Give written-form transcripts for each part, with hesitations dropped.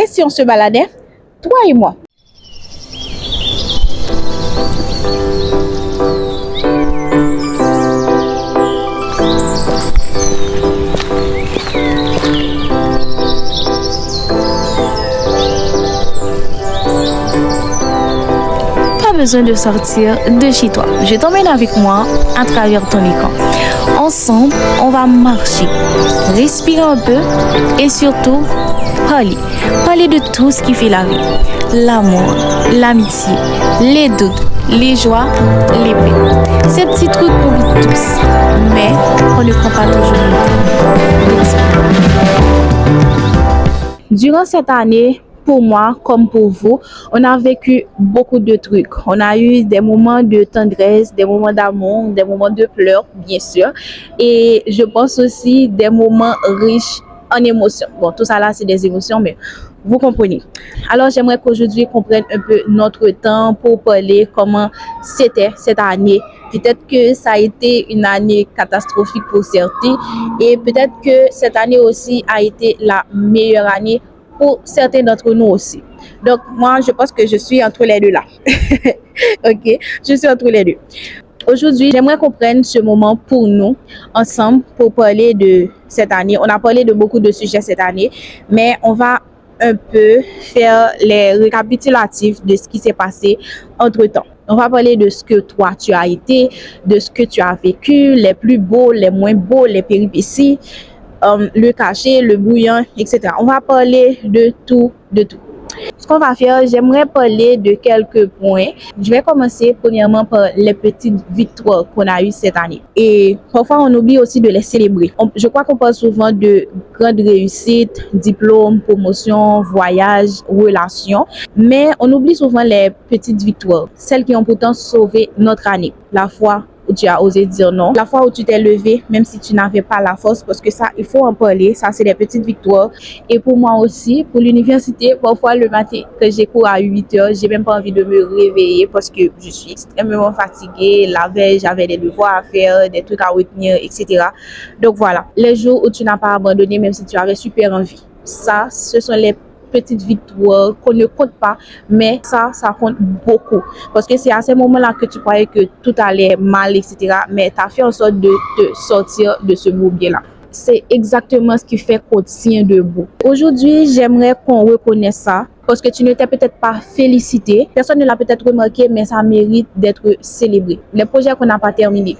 Et si on se baladait, toi et moi? Pas besoin de sortir de chez toi. Je t'emmène avec moi à travers ton écran. Ensemble, on va marcher, respirer un peu et surtout parler. Parler de tout ce qui fait la vie. L'amour, l'amitié, les doutes, les joies, les peines. Ces petits trucs qu'on vit tous, mais on ne prend pas toujours le temps. Durant cette année, pour moi comme pour vous, on a vécu beaucoup de trucs. On a eu des moments de tendresse, des moments d'amour, des moments de pleurs, bien sûr. Et je pense aussi des moments riches en émotions. Bon, tout ça là, c'est des émotions, mais vous comprenez. Alors, j'aimerais qu'aujourd'hui, qu'on prenne un peu notre temps pour parler comment c'était cette année. Peut-être que ça a été une année catastrophique pour certains et peut-être que cette année aussi a été la meilleure année pour certains d'entre nous aussi. Donc, moi, je pense que je suis entre les deux là. Ok, je suis entre les deux. Aujourd'hui, j'aimerais qu'on prenne ce moment pour nous, ensemble, pour parler de cette année. On a parlé de beaucoup de sujets cette année, mais on va un peu faire les récapitulatifs de ce qui s'est passé entre-temps. On va parler de ce que toi, tu as été, de ce que tu as vécu, les plus beaux, les moins beaux, les péripéties, le cachet, le bouillon, etc. On va parler de tout, de tout. Ce qu'on va faire, j'aimerais parler de quelques points. Je vais commencer premièrement par les petites victoires qu'on a eues cette année. Et parfois, on oublie aussi de les célébrer. Je crois qu'on parle souvent de grandes réussites, diplômes, promotions, voyages, relations. Mais on oublie souvent les petites victoires, celles qui ont pourtant sauvé notre année. La foi où tu as osé dire non, la fois où tu t'es levé, même si tu n'avais pas la force, parce que ça, il faut en parler, ça c'est des petites victoires. Et pour moi aussi, pour l'université, parfois le matin, que j'ai cours à 8 heures, j'ai même pas envie de me réveiller parce que je suis extrêmement fatiguée. La veille, j'avais des devoirs à faire, des trucs à retenir, etc. Donc voilà, les jours où tu n'as pas abandonné, même si tu avais super envie. Ça, ce sont les petites victoires qu'on ne compte pas, mais ça compte beaucoup. Parce que c'est à ces moments-là que tu croyais que tout allait mal, etc. Mais tu as fait en sorte de te sortir de ce bourbier-là. C'est exactement ce qui fait qu'on tient debout. Aujourd'hui, j'aimerais qu'on reconnaisse ça. Parce que tu ne t'es peut-être pas félicité. Personne ne l'a peut-être remarqué, mais ça mérite d'être célébré. Les projets qu'on n'a pas terminés.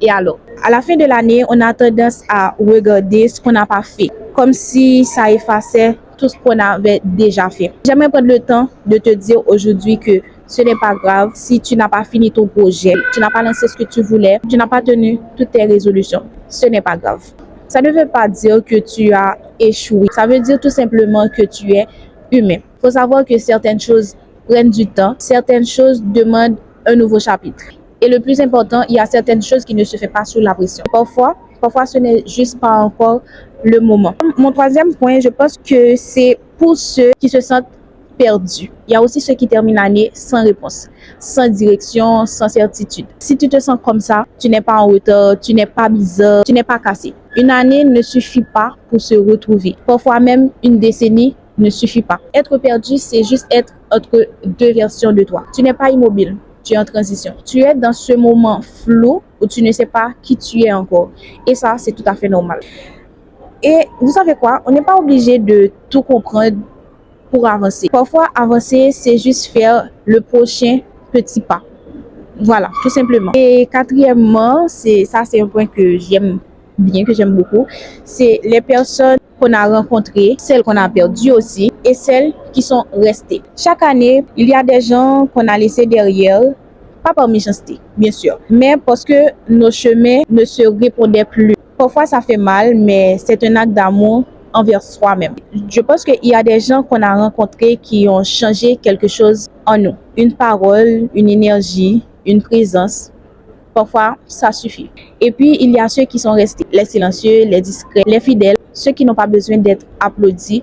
Et alors, à la fin de l'année, on a tendance à regarder ce qu'on n'a pas fait. Comme si ça effaçait tout ce qu'on avait déjà fait. J'aimerais prendre le temps de te dire aujourd'hui que ce n'est pas grave si tu n'as pas fini ton projet, tu n'as pas lancé ce que tu voulais, tu n'as pas tenu toutes tes résolutions. Ce n'est pas grave. Ça ne veut pas dire que tu as échoué. Ça veut dire tout simplement que tu es humain. Il faut savoir que certaines choses prennent du temps, certaines choses demandent un nouveau chapitre. Et le plus important, il y a certaines choses qui ne se font pas sous la pression. Parfois, ce n'est juste pas encore le moment. Mon troisième point, je pense que c'est pour ceux qui se sentent perdus. Il y a aussi ceux qui terminent l'année sans réponse, sans direction, sans certitude. Si tu te sens comme ça, tu n'es pas en retard, tu n'es pas bizarre, tu n'es pas cassé. Une année ne suffit pas pour se retrouver. Parfois même, une décennie ne suffit pas. Être perdu, c'est juste être entre deux versions de toi. Tu n'es pas immobile. Tu es en transition. Tu es dans ce moment flou où tu ne sais pas qui tu es encore. Et ça, c'est tout à fait normal. Et vous savez quoi? On n'est pas obligé de tout comprendre pour avancer. Parfois, avancer, c'est juste faire le prochain petit pas. Voilà, tout simplement. Et quatrièmement, c'est un point que j'aime bien, que j'aime beaucoup. C'est les personnes qu'on a rencontrées, celles qu'on a perdues aussi, et celles qui sont restées. Chaque année, il y a des gens qu'on a laissés derrière, pas par méchanceté, bien sûr, mais parce que nos chemins ne se répondaient plus. Parfois, ça fait mal, mais c'est un acte d'amour envers soi-même. Je pense qu'il y a des gens qu'on a rencontrés qui ont changé quelque chose en nous. Une parole, une énergie, une présence. Parfois, ça suffit. Et puis, il y a ceux qui sont restés, les silencieux, les discrets, les fidèles, ceux qui n'ont pas besoin d'être applaudis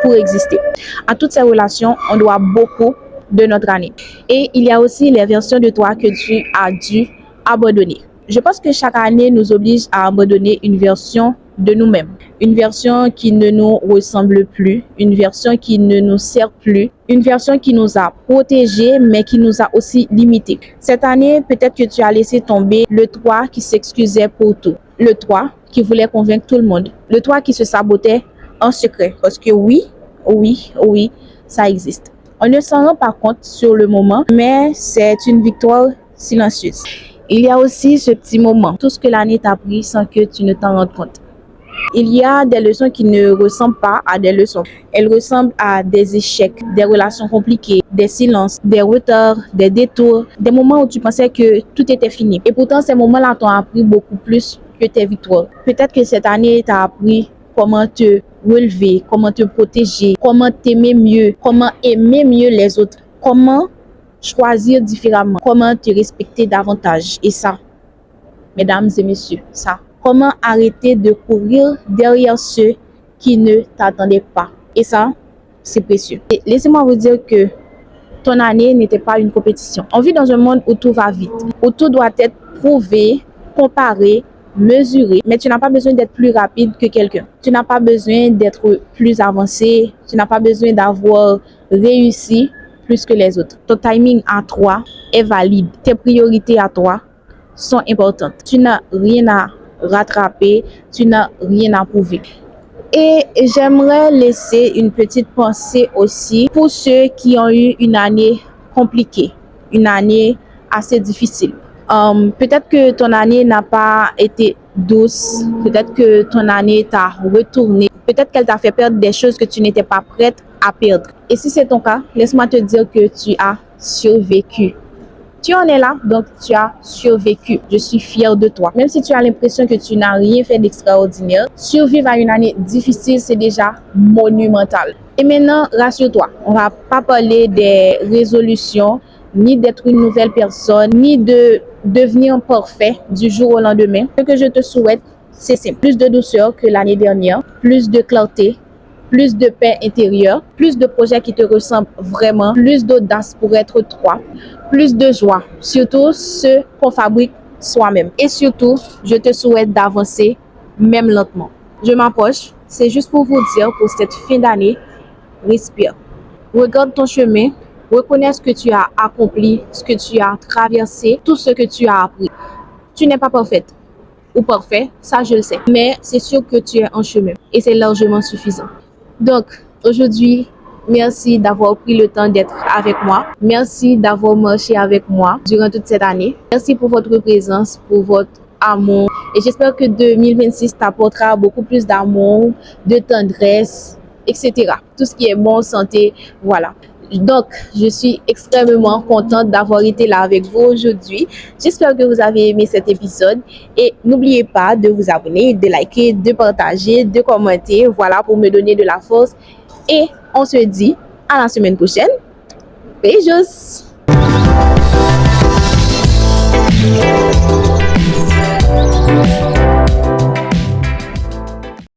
pour exister. À toutes ces relations, on doit beaucoup de notre année. Et il y a aussi les versions de toi que tu as dû abandonner. Je pense que chaque année nous oblige à abandonner une version de nous-mêmes. Une version qui ne nous ressemble plus, une version qui ne nous sert plus, une version qui nous a protégés mais qui nous a aussi limités. Cette année, peut-être que tu as laissé tomber le toi qui s'excusait pour tout, le toi qui voulait convaincre tout le monde, le toi qui se sabotait en secret. Parce que oui, ça existe. On ne s'en rend pas compte sur le moment, mais c'est une victoire silencieuse. Il y a aussi ce petit moment, tout ce que l'année t'a appris sans que tu ne t'en rendes compte. Il y a des leçons qui ne ressemblent pas à des leçons. Elles ressemblent à des échecs, des relations compliquées, des silences, des retards, des détours, des moments où tu pensais que tout était fini. Et pourtant, ces moments-là t'ont appris beaucoup plus que tes victoires. Peut-être que cette année t'a appris comment te relever, comment te protéger, comment t'aimer mieux, comment aimer mieux les autres, comment choisir différemment, comment te respecter davantage. Et ça, mesdames et messieurs, ça. Comment arrêter de courir derrière ceux qui ne t'attendaient pas. Et ça, c'est précieux. Et laissez-moi vous dire que ton année n'était pas une compétition. On vit dans un monde où tout va vite, où tout doit être prouvé, comparé, mesuré. Mais tu n'as pas besoin d'être plus rapide que quelqu'un. Tu n'as pas besoin d'être plus avancé. Tu n'as pas besoin d'avoir réussi plus que les autres. Ton timing à toi est valide. Tes priorités à toi sont importantes. Tu n'as rien à rattraper, tu n'as rien à prouver. Et j'aimerais laisser une petite pensée aussi pour ceux qui ont eu une année compliquée, une année assez difficile. Peut-être que ton année n'a pas été douce, peut-être que ton année t'a retourné, peut-être qu'elle t'a fait perdre des choses que tu n'étais pas prête à perdre. Et si c'est ton cas, laisse-moi te dire que tu as survécu. Tu en es là, donc tu as survécu. Je suis fière de toi. Même si tu as l'impression que tu n'as rien fait d'extraordinaire, survivre à une année difficile, c'est déjà monumental. Et maintenant, rassure-toi, on va pas parler des résolutions, ni d'être une nouvelle personne, ni de devenir parfait du jour au lendemain. Ce que je te souhaite, c'est simple. Plus de douceur que l'année dernière, plus de clarté, plus de paix intérieure, plus de projets qui te ressemblent vraiment, plus d'audace pour être toi, plus de joie, surtout ce qu'on fabrique soi-même. Et surtout, je te souhaite d'avancer, même lentement. Je m'approche, c'est juste pour vous dire, pour cette fin d'année, respire. Regarde ton chemin, reconnais ce que tu as accompli, ce que tu as traversé, tout ce que tu as appris. Tu n'es pas parfaite ou parfait, ça je le sais, mais c'est sûr que tu es en chemin et c'est largement suffisant. Donc, aujourd'hui, merci d'avoir pris le temps d'être avec moi. Merci d'avoir marché avec moi durant toute cette année. Merci pour votre présence, pour votre amour. Et j'espère que 2026 t'apportera beaucoup plus d'amour, de tendresse, etc. Tout ce qui est bon, santé, voilà. Donc, je suis extrêmement contente d'avoir été là avec vous aujourd'hui. J'espère que vous avez aimé cet épisode et n'oubliez pas de vous abonner, de liker, de partager, de commenter, voilà, pour me donner de la force. Et on se dit à la semaine prochaine. Beijos!